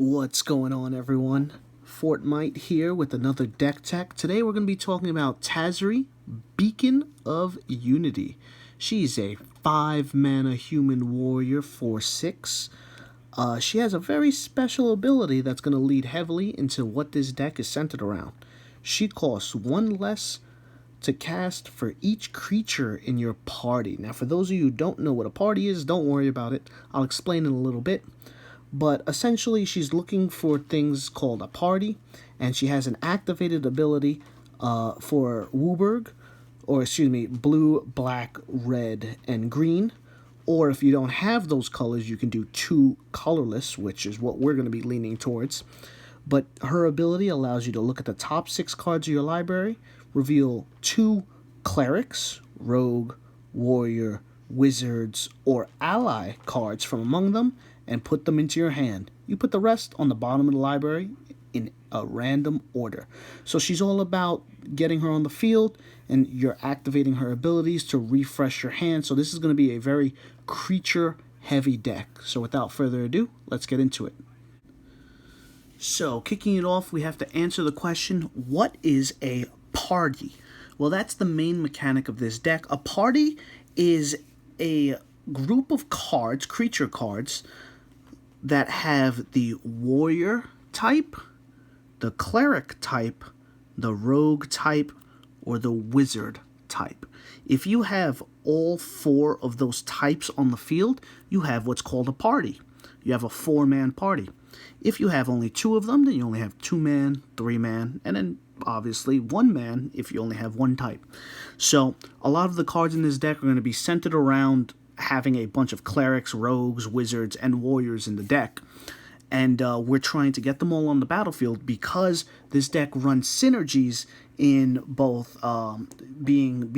What's going on, everyone? FortMight here with another deck tech. Today we're going to be talking about Tazri, Beacon of Unity. She's a 5-mana human warrior 4/6. She has a very special ability that's going to lead heavily into what this deck is centered around. She costs 1 less to cast for each creature in your party. Now, for those of you who don't know what a party is, don't worry about it. I'll explain in a little bit. But essentially, she's looking for things called a party, and she has an activated ability for Wooburg, or excuse me, blue, black, red, and green. Or if you don't have those colors, you can do 2 colorless, which is what we're going to be leaning towards. But her ability allows you to look at the top 6 cards of your library, reveal 2 clerics, rogue, warrior, wizards, or ally cards from among them, and put them into your hand. You put the rest on the bottom of the library in a random order. So she's all about getting her on the field, and you're activating her abilities to refresh your hand. So this is going to be a very creature-heavy deck. So without further ado, let's get into it. So kicking it off, we have to answer the question, what is a party? Well, that's the main mechanic of this deck. A party is a group of cards, creature cards, that have the warrior type, the cleric type, the rogue type, or the wizard type. If you have all 4 of those types on the field, you have what's called a party. You have a 4-man party. If you have only 2 of them, then you only have 2-man, 3-man, and then obviously 1-man if you only have 1 type. So a lot of the cards in this deck are going to be centered around having a bunch of clerics, rogues, wizards, and warriors in the deck. And we're trying to get them all on the battlefield because this deck runs synergies in both being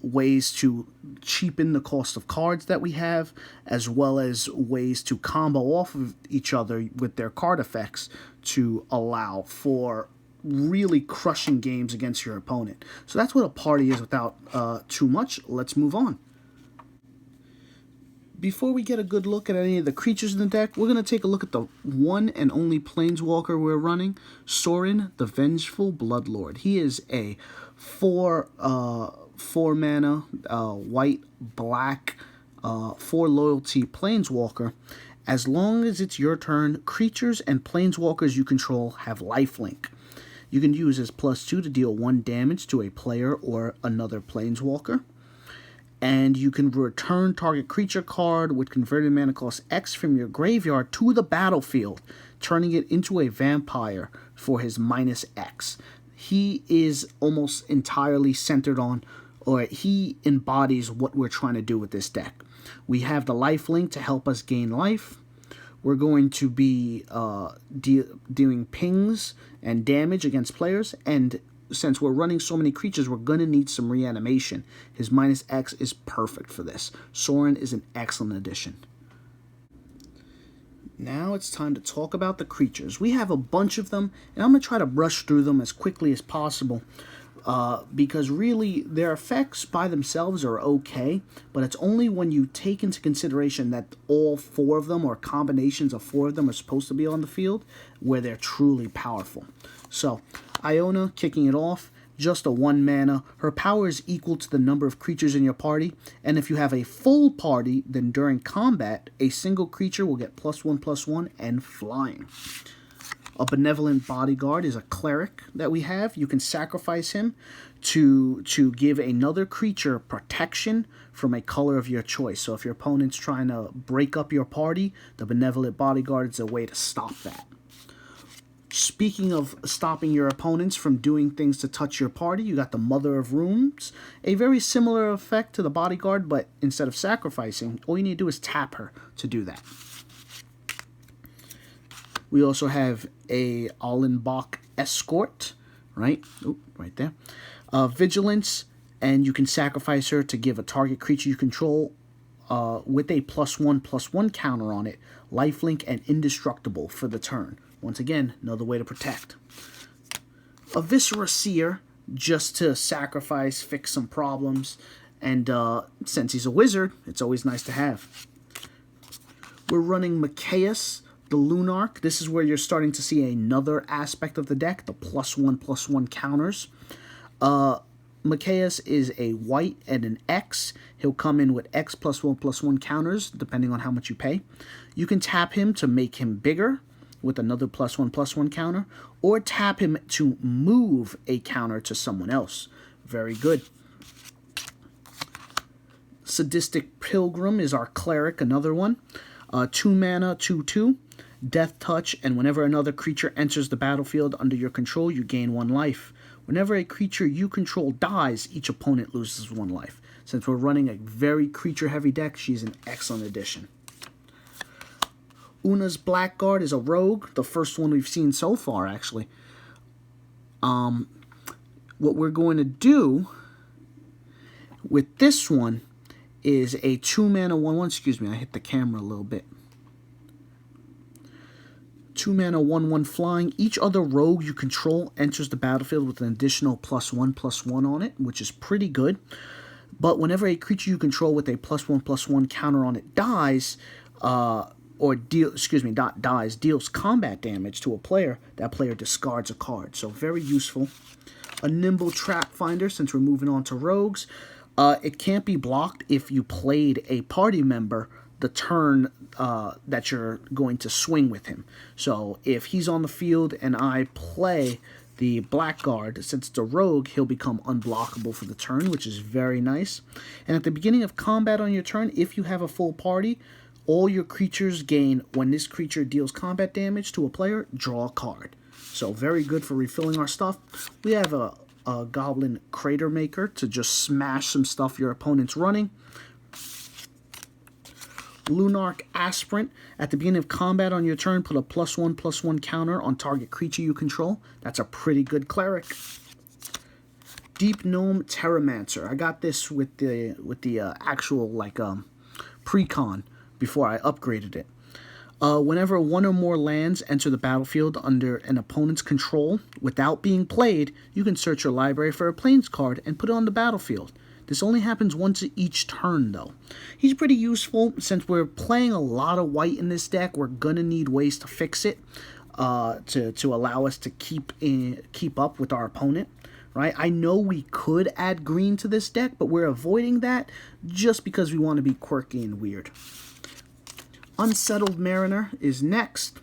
ways to cheapen the cost of cards that we have, as well as ways to combo off of each other with their card effects to allow for really crushing games against your opponent. So that's what a party is without too much. Let's move on. Before we get a good look at any of the creatures in the deck, we're going to take a look at the one and only Planeswalker we're running, Sorin, the Vengeful Bloodlord. He is a 4-mana, white, black, 4-loyalty Planeswalker. As long as it's your turn, creatures and Planeswalkers you control have lifelink. You can use his +2 to deal 1 damage to a player or another Planeswalker. And you can return target creature card with converted mana cost X from your graveyard to the battlefield, turning it into a vampire for his -X. He is almost entirely centered on, or he embodies what we're trying to do with this deck. We have the life link to help us gain life. We're going to be doing pings and damage against players, and since we're running so many creatures, we're going to need some reanimation. His -X is perfect for this. Sorin is an excellent addition. Now it's time to talk about the creatures. We have a bunch of them, and I'm going to try to brush through them as quickly as possible. Because really, their effects by themselves are okay, but it's only when you take into consideration that all 4 of them, or combinations of 4 of them, are supposed to be on the field, where they're truly powerful. So, Iona, kicking it off, just a 1-mana. Her power is equal to the number of creatures in your party, and if you have a full party, then during combat, a single creature will get +1/+1 and flying. A Benevolent Bodyguard is a cleric that we have. You can sacrifice him to give another creature protection from a color of your choice. So if your opponent's trying to break up your party, the Benevolent Bodyguard is a way to stop that. Speaking of stopping your opponents from doing things to touch your party, you got the Mother of Rooms. A very similar effect to the Bodyguard, but instead of sacrificing, all you need to do is tap her to do that. We also have a Allenbach Escort, right? Oop, right there. Vigilance, and you can sacrifice her to give a target creature you control with a +1/+1 counter on it, lifelink and indestructible for the turn. Once again, another way to protect. A Viscera Seer, just to sacrifice, fix some problems, and since he's a wizard, it's always nice to have. We're running Machias, The Lunark, this is where you're starting to see another aspect of the deck, the +1/+1 counters. Macias is a white and an X. He'll come in with X +1/+1 counters, depending on how much you pay. You can tap him to make him bigger with another +1/+1 counter, or tap him to move a counter to someone else. Very good. Sadistic Pilgrim is our cleric, another one. 2 mana, 2/2. Death Touch, and whenever another creature enters the battlefield under your control, you gain 1 life. Whenever a creature you control dies, each opponent loses 1 life. Since we're running a very creature-heavy deck, she's an excellent addition. Una's Blackguard is a rogue, the first one we've seen so far, actually. What we're going to do with this one is a 2 mana 1/1. Excuse me, I hit the camera a little bit. 2 mana 1/1 flying. Each other rogue you control enters the battlefield with an additional +1/+1 on it, which is pretty good. But whenever a creature you control with a +1/+1 counter on it dies, deals combat damage to a player, that player discards a card. So very useful. A Nimble Trap Finder, since we're moving on to rogues. It can't be blocked if you played a party member the turn that you're going to swing with him. So if he's on the field and I play the Blackguard, since it's a rogue, he'll become unblockable for the turn, which is very nice. And at the beginning of combat on your turn, if you have a full party, all your creatures gain, when this creature deals combat damage to a player, draw a card. So very good for refilling our stuff. We have a Goblin Crater Maker to just smash some stuff your opponent's running. Lunark Aspirant. At the beginning of combat on your turn, put a +1/+1 counter on target creature you control. That's a pretty good cleric. Deep Gnome Terramancer. I got this with the actual precon before I upgraded it. Whenever one or more lands enter the battlefield under an opponent's control without being played, you can search your library for a Plains card and put it on the battlefield. This only happens once each turn, though. He's pretty useful. Since we're playing a lot of white in this deck, we're going to need ways to fix it to allow us to keep up with our opponent. Right? I know we could add green to this deck, but we're avoiding that just because we want to be quirky and weird. Unsettled Mariner is next.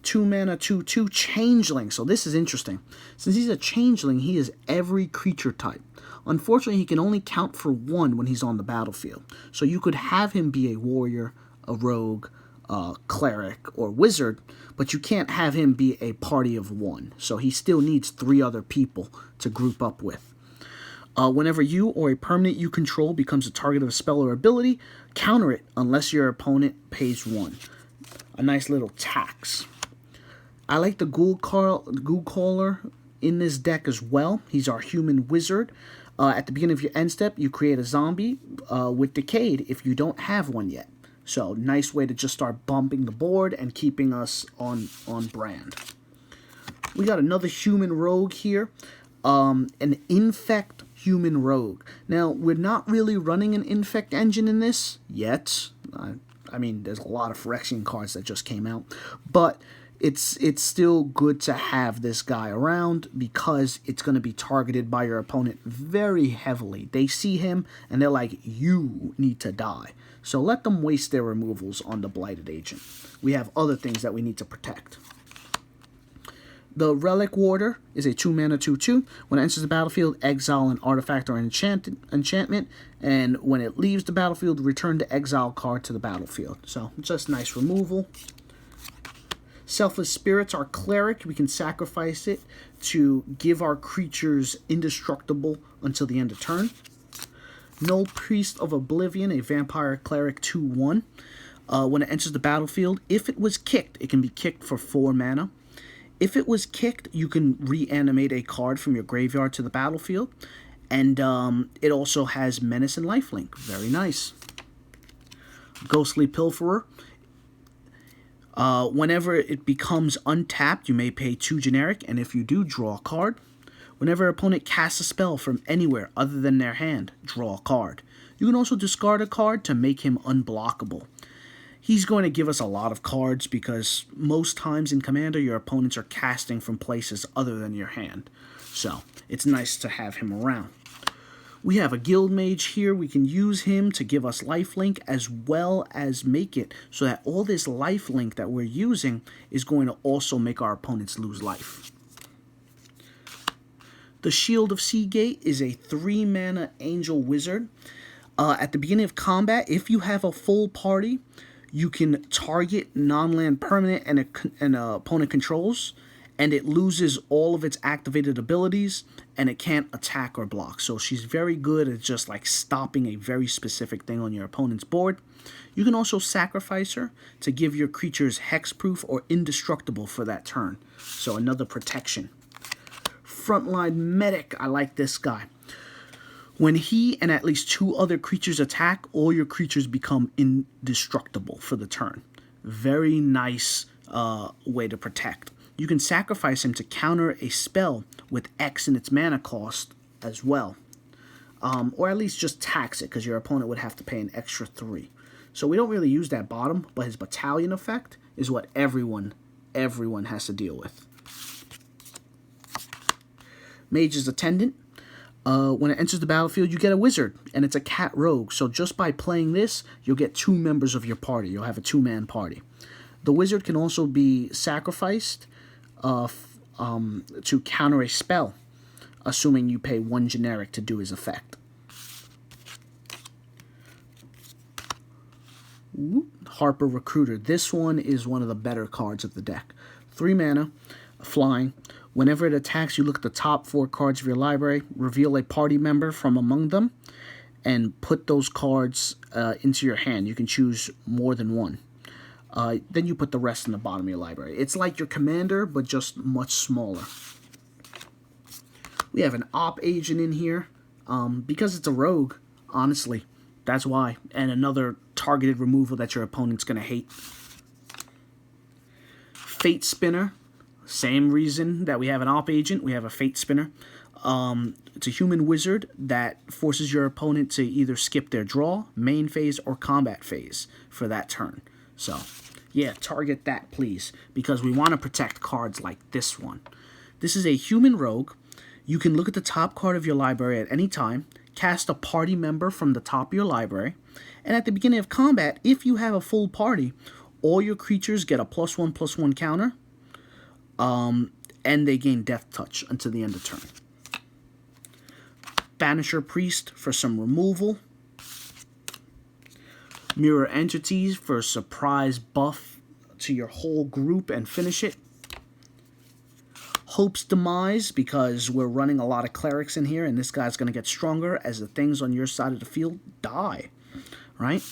2 mana 2/2 Changeling. So this is interesting. Since he's a Changeling, he is every creature type. Unfortunately, he can only count for 1 when he's on the battlefield. So you could have him be a warrior, a rogue, a cleric, or wizard, but you can't have him be a party of 1. So he still needs 3 other people to group up with. Whenever you or a permanent you control becomes a target of a spell or ability, counter it unless your opponent pays 1. A nice little tax. I like the Ghoul Caller in this deck as well. He's our human wizard. At the beginning of your end step, you create a zombie with Decayed if you don't have one yet. So nice way to just start bumping the board and keeping us on brand. We got another human rogue here. An Infect human rogue. Now, we're not really running an Infect engine in this yet. I mean, there's a lot of Phyrexian cards that just came out. But it's still good to have this guy around because it's going to be targeted by your opponent very heavily. They see him and they're like, you need to die. So let them waste their removals on the Blighted Agent. We have other things that we need to protect. The Relic Warder is a 2 mana 2/2. When it enters the battlefield, exile an artifact or enchantment, and when it leaves the battlefield, return the exile card to the battlefield. So just nice removal. Selfless Spirits, our cleric. We can sacrifice it to give our creatures indestructible until the end of turn. Null Priest of Oblivion, a vampire cleric 2/1. When it enters the battlefield, if it was kicked, it can be kicked for 4 mana. If it was kicked, you can reanimate a card from your graveyard to the battlefield. And it also has Menace and Lifelink. Very nice. Ghostly Pilferer. Whenever it becomes untapped, you may pay 2 generic, and if you do, draw a card. Whenever an opponent casts a spell from anywhere other than their hand, draw a card. You can also discard a card to make him unblockable. He's going to give us a lot of cards because most times in Commander, your opponents are casting from places other than your hand. So it's nice to have him around. We have a Guild Mage here. We can use him to give us lifelink as well as make it so that all this lifelink that we're using is going to also make our opponents lose life. The Shield of Seagate is a 3-mana Angel Wizard. At the beginning of combat, if you have a full party, you can target non-land permanent and opponent controls, and it loses all of its activated abilities, and it can't attack or block. So she's very good at just like stopping a very specific thing on your opponent's board. You can also sacrifice her to give your creatures hexproof or indestructible for that turn. So another protection. Frontline Medic, I like this guy. When he and at least 2 other creatures attack, all your creatures become indestructible for the turn. Very nice way to protect. You can sacrifice him to counter a spell with X in its mana cost as well. Or at least just tax it, because your opponent would have to pay an extra 3. So we don't really use that bottom, but his battalion effect is what everyone has to deal with. Mage's Attendant. When it enters the battlefield, you get a wizard, and it's a cat rogue. So just by playing this, you'll get 2 members of your party. You'll have a 2-man party. The wizard can also be sacrificed to counter a spell, assuming you pay 1 generic to do his effect. Harper Recruiter. This one is one of the better cards of the deck. 3 mana, flying. Whenever it attacks, you look at the top 4 cards of your library, reveal a party member from among them, and put those cards into your hand. You can choose more than one. Then you put the rest in the bottom of your library. It's like your commander, but just much smaller. We have an op agent in here. Because it's a rogue, honestly, that's why. And another targeted removal that your opponent's going to hate. Fate Spinner. Same reason that we have an op agent, we have a Fate Spinner. It's a human wizard that forces your opponent to either skip their draw, main phase, or combat phase for that turn. So, yeah, target that, please, because we want to protect cards like this one. This is a human rogue. You can look at the top card of your library at any time, cast a party member from the top of your library, and at the beginning of combat, if you have a full party, all your creatures get a +1/+1 counter, and they gain Death Touch until the end of turn. Banisher Priest for some removal. Mirror Entities for a surprise buff to your whole group and finish it. Hope's Demise, because we're running a lot of clerics in here, and this guy's going to get stronger as the things on your side of the field die, right?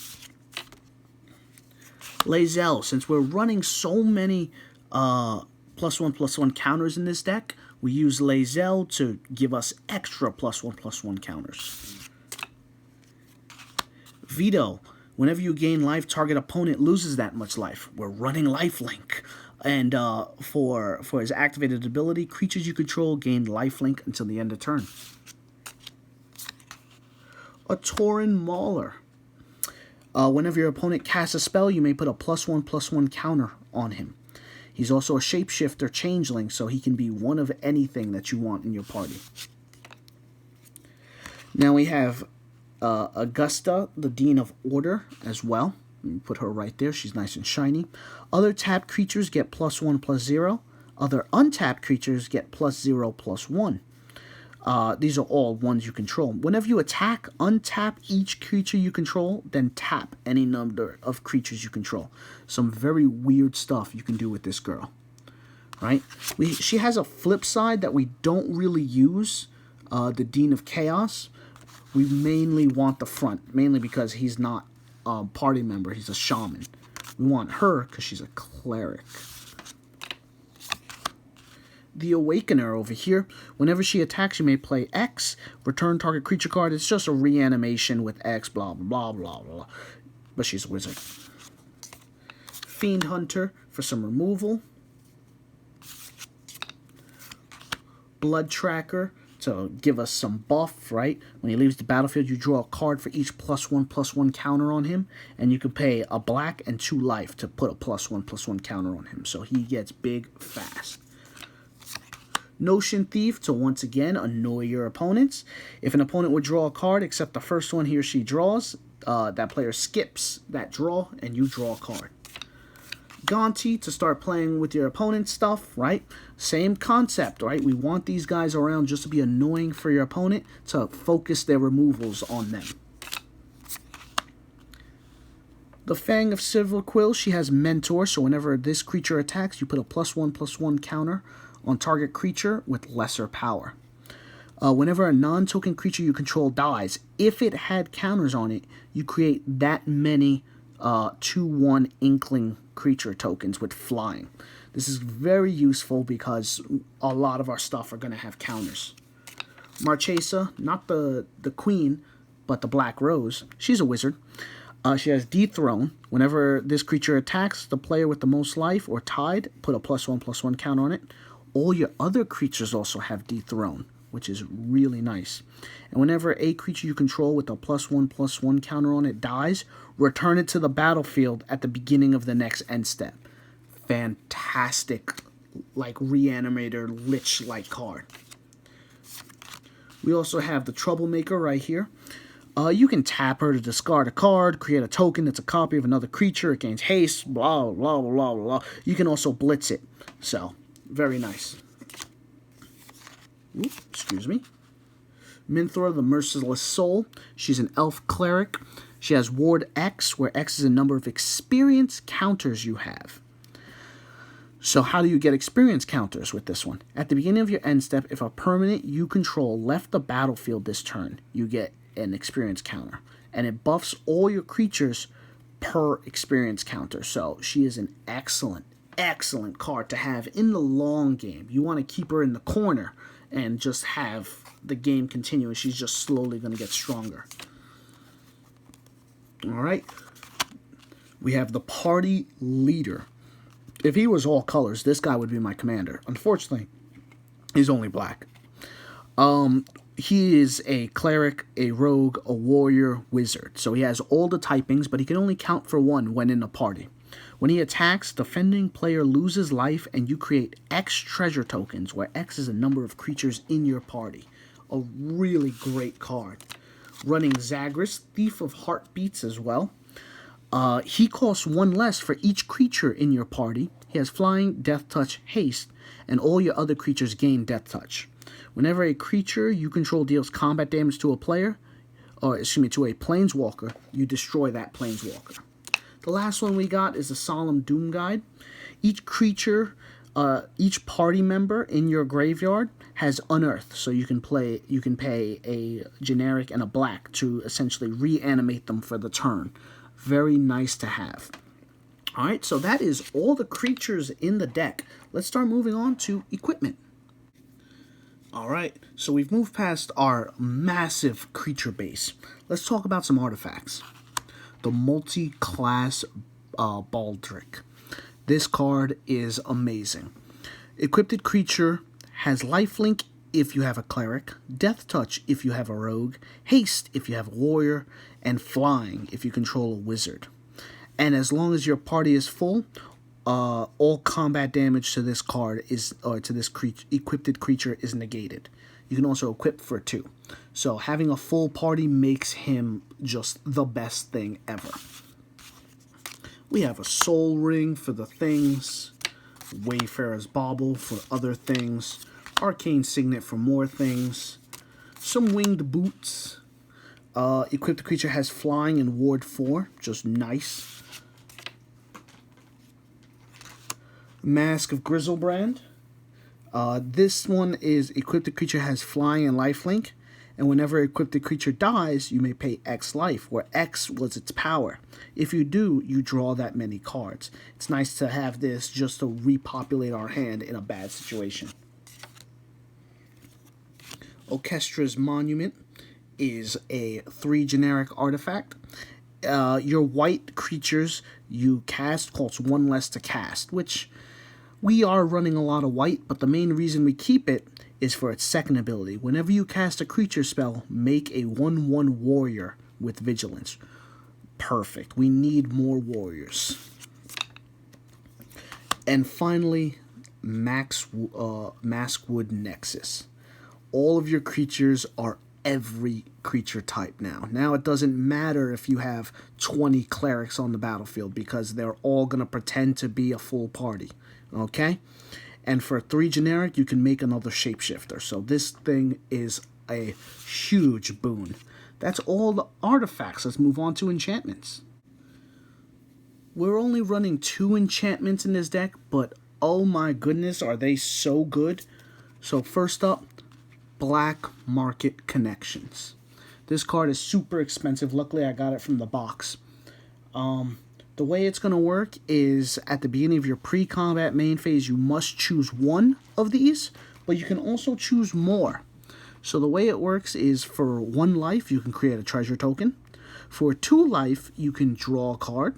Lae'zel, since we're running so many +1/+1 counters in this deck, we use Lae'zel to give us extra +1/+1 counters. Veto. Whenever you gain life, target opponent loses that much life. We're running lifelink. And for his activated ability, creatures you control gain lifelink until the end of turn. A Tauren Mauler. Whenever your opponent casts a spell, you may put a +1/+1 counter on him. He's also a shapeshifter changeling, so he can be one of anything that you want in your party. Now we have Augusta, the Dean of Order, as well. Let me put her right there. She's nice and shiny. Other tapped creatures get +1/+0. Other untapped creatures get +0/+1. These are all ones you control. Whenever you attack, untap each creature you control, then tap any number of creatures you control. Some very weird stuff you can do with this girl, right? She has a flip side that we don't really use, the Dean of Chaos. We mainly want the front, mainly because he's not a party member, he's a shaman. We want her because she's a cleric. The Awakener over here, whenever she attacks, you may play X, return target creature card. It's just a reanimation with X, blah, blah, blah, blah, blah. But she's a wizard. Fiend Hunter for some removal. Blood Tracker to give us some buff, right? When he leaves the battlefield, you draw a card for each +1/+1 counter on him, and you can pay a black and 2 life to put a +1/+1 counter on him, so he gets big fast. Notion Thief to once again annoy your opponents. If an opponent would draw a card except the first one he or she draws, that player skips that draw and you draw a card. Gonti to start playing with your opponent's stuff, right? Same concept, right? We want these guys around just to be annoying for your opponent to focus their removals on them. The Fang of Silverquill, she has Mentor, so whenever this creature attacks, you put a +1/+1 counter on target creature with lesser power. Whenever a non-token creature you control dies, if it had counters on it, you create that many 2/1 Inkling creature tokens with flying. This is very useful because a lot of our stuff are going to have counters. Marchesa, not the queen, but the Black Rose. She's a wizard. She has Dethrone. Whenever this creature attacks the player with the most life or tied, put a +1/+1 counter on it. All your other creatures also have Dethrone, which is really nice. And whenever a creature you control with a +1/+1 counter on it dies, return it to the battlefield at the beginning of the next end step. Fantastic, like Reanimator Lich-like card. We also have the Troublemaker right here. You can tap her to discard a card, create a token that's a copy of another creature, it gains haste, blah, blah, blah, blah. You can also blitz it. So, very nice. Ooh, excuse me. Minthra, the Merciless Soul. She's an elf cleric. She has Ward X, where X is a number of experience counters you have. So how do you get experience counters with this one? At the beginning of your end step, if a permanent you control left the battlefield this turn, you get an experience counter. And it buffs all your creatures per experience counter. So she is an excellent card to have in the long game. You want to keep her in the corner and just have the game continue, and she's just slowly going to get stronger. Alright. We have the Party Leader. If he was all colors, this guy would be my commander. Unfortunately, he's only black. He is a cleric, a rogue, a warrior, wizard. So he has all the typings, but he can only count for one when in a party. When he attacks, defending player loses life, and you create X treasure tokens, where X is a number of creatures in your party. A really great card. Running Zagreus, Thief of Heartbeats as well. He costs 1 less for each creature in your party. He has Flying, Death Touch, Haste, and all your other creatures gain Death Touch. Whenever a creature you control deals combat damage to a player, or excuse me, to a planeswalker, you destroy that planeswalker. The last one we got is the Solemn Doom Guide. Each creature, each party member in your graveyard has Unearth, so you can pay a generic and a black to essentially reanimate them for the turn. Very nice to have. Alright, so that is all the creatures in the deck. Let's start moving on to equipment. Alright, so we've moved past our massive creature base. Let's talk about some artifacts. The multi-class Baldric. This card is amazing. Equipped creature has lifelink if you have a cleric, death touch if you have a rogue, haste if you have a warrior, and flying if you control a wizard. And as long as your party is full, all combat damage to this card is, or to this equipped creature is negated. You can also equip for 2. So having a full party makes him just the best thing ever. We have a Soul Ring for the things, Wayfarer's Bauble for other things, Arcane Signet for more things, some Winged Boots. Equipped creature has Flying and Ward 4, just nice. Mask of Grizzlebrand. This one is equipped creature has Flying and Lifelink, and whenever equipped creature dies, you may pay X life, where X was its power. If you do, you draw that many cards. It's nice to have this just to repopulate our hand in a bad situation. Orchestra's Monument is a 3 generic artifact. Your white creatures you cast costs 1 less to cast, which we are running a lot of white, but the main reason we keep it is for its second ability. Whenever you cast a creature spell, make a 1/1 warrior with vigilance. Perfect. We need more warriors. And finally, Maskwood Nexus. All of your creatures are every creature type now. Now it doesn't matter if you have 20 clerics on the battlefield because they're all going to pretend to be a full party. Okay? And for 3 generic, you can make another shapeshifter. So this thing is a huge boon. That's all the artifacts. Let's move on to enchantments. We're only running 2 enchantments in this deck, but oh my goodness, are they so good. So first up, Black Market Connections. This card is super expensive. Luckily, I got it from the box. The way it's going to work is at the beginning of your pre-combat main phase, you must choose one of these, but you can also choose more. So the way it works is for 1 life, you can create a treasure token. For 2 life, you can draw a card.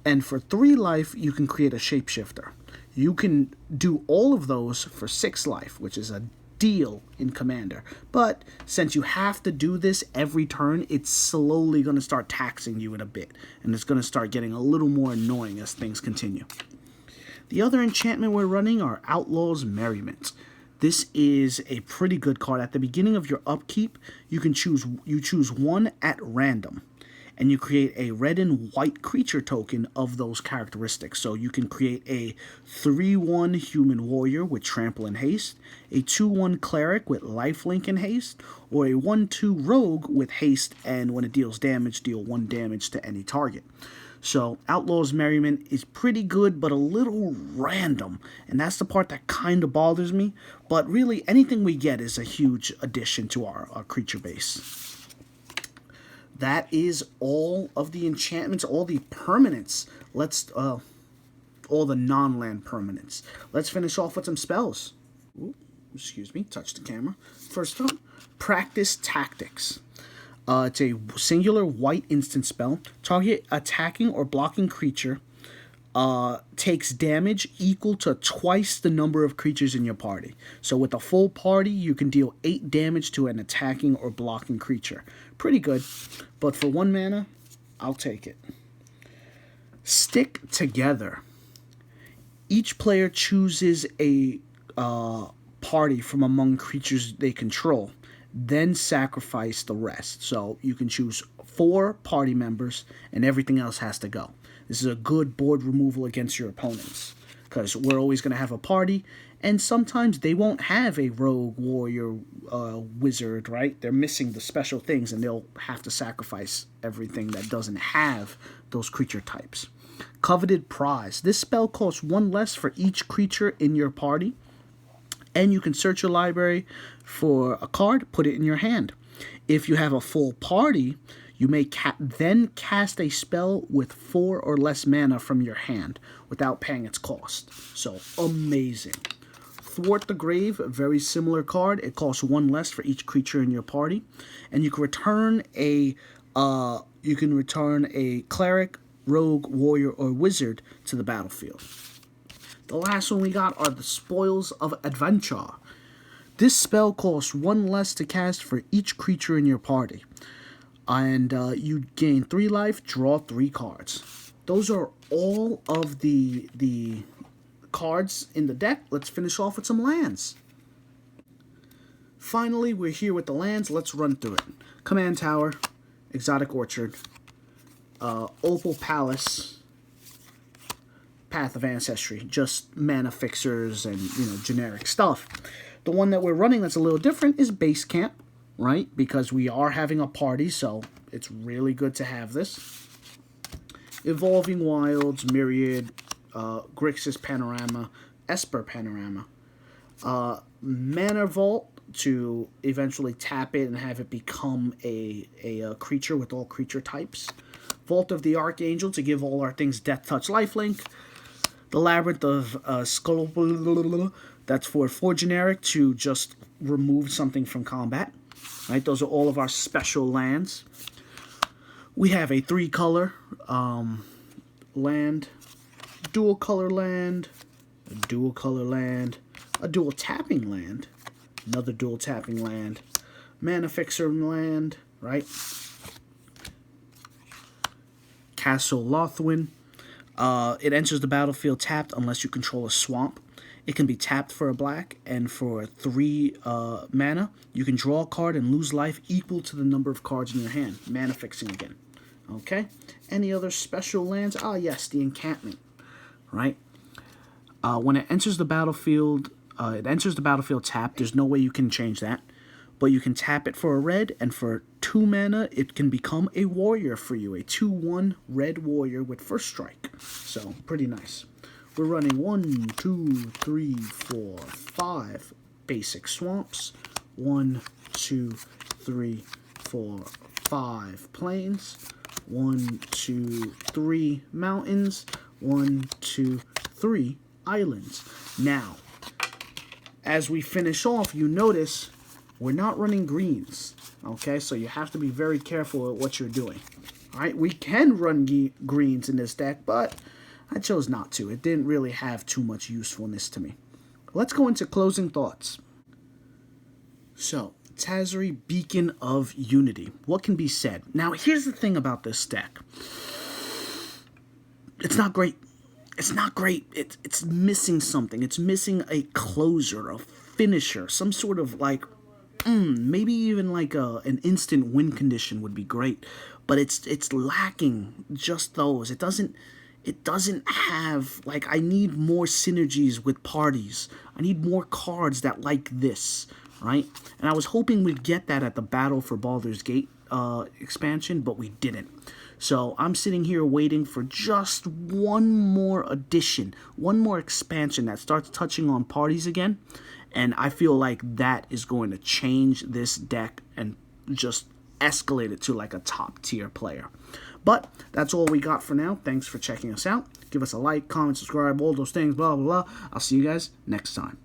And for 3 life, you can create a shapeshifter. You can do all of those for 6 life, which is a deal in Commander. But since you have to do this every turn, it's slowly going to start taxing you in a bit. And it's going to start getting a little more annoying as things continue. The other enchantment we're running are Outlaw's Merriment. This is a pretty good card. At the beginning of your upkeep, you choose one at random. And you create a red and white creature token of those characteristics. So you can create a 3/1 human warrior with trample and haste, a 2/1 cleric with lifelink and haste, or a 1/2 rogue with haste, and when it deals damage, deal 1 damage to any target. So Outlaw's Merriment is pretty good, but a little random. And that's the part that kind of bothers me. But really, anything we get is a huge addition to our creature base. That is all of the enchantments, all the permanents. All the non-land permanents. Let's finish off with some spells. Ooh, excuse me, touch the camera. First up, Practice Tactics. It's a singular white instant spell. Target attacking or blocking creature takes damage equal to twice the number of creatures in your party. So with a full party, you can deal 8 damage to an attacking or blocking creature. Pretty good, but for 1 mana, I'll take it. Stick Together. Each player chooses a party from among creatures they control, then sacrifice the rest. So you can choose 4 party members, and everything else has to go. This is a good board removal against your opponents, because we're always going to have a party, and sometimes they won't have a rogue, warrior, wizard, right? They're missing the special things, and they'll have to sacrifice everything that doesn't have those creature types. Coveted Prize. This spell costs 1 less for each creature in your party, and you can search your library for a card, put it in your hand. If you have a full party, you may then cast a spell with 4 or less mana from your hand without paying its cost. So, amazing. Thwart the Grave, a very similar card. It costs 1 less for each creature in your party. And you can return a cleric, rogue, warrior, or wizard to the battlefield. The last one we got are the Spoils of Adventure. This spell costs 1 less to cast for each creature in your party. And you gain 3 life, draw 3 cards. Those are all of the cards in the deck. Let's finish off with some lands. Finally, we're here with the lands. Let's run through it. Command Tower, Exotic Orchard, Opal Palace, Path of Ancestry, just mana fixers and generic stuff. The one that we're running that's a little different is Base Camp, right? Because we are having a party, so it's really good to have this. Evolving Wilds, Myriad, Grixis Panorama, Esper Panorama. Mana Vault to eventually tap it and have it become a creature with all creature types. Vault of the Archangel to give all our things Death Touch Lifelink. The Labyrinth of Skull, that's for 4 generic to just remove something from combat. Right, those are all of our special lands. We have a 3-color land, dual color land, a dual color land, a dual tapping land, Another dual tapping land. Mana Fixer land, right? Castle Lothwin. It enters the battlefield tapped unless you control a swamp. It can be tapped for a black, and for 3 mana, you can draw a card and lose life equal to the number of cards in your hand. Mana fixing again. Okay? Any other special lands? Ah, yes, the encampment. Right? When it enters the battlefield, tapped. There's no way you can change that. But you can tap it for a red, and for 2 mana, it can become a warrior for you. A 2/1 red warrior with first strike. So, pretty nice. We're running 1, 2, 3, 4, 5 basic swamps. 1, 2, 3, 4, 5 plains. 1, 2, 3 mountains. 1, 2, 3 islands. Now, as we finish off, you notice we're not running greens, okay? So you have to be very careful at what you're doing. All right, we can run greens in this deck, but I chose not to. It didn't really have too much usefulness to me. Let's go into closing thoughts. So, Tazri, Beacon of Unity. What can be said? Now, here's the thing about this deck. It's not great. It's not great. It's missing something. It's missing a closer, a finisher, some sort of like, maybe even like an instant win condition would be great. But it's lacking just those. It doesn't have, like, I need more synergies with parties. I need more cards that like this, right? And I was hoping we'd get that at the Battle for Baldur's Gate expansion, but we didn't. So I'm sitting here waiting for just one more addition, one more expansion that starts touching on parties again. And I feel like that is going to change this deck and just escalate it to like a top tier player. But that's all we got for now. Thanks for checking us out. Give us a like, comment, subscribe, all those things, blah, blah, blah. I'll see you guys next time.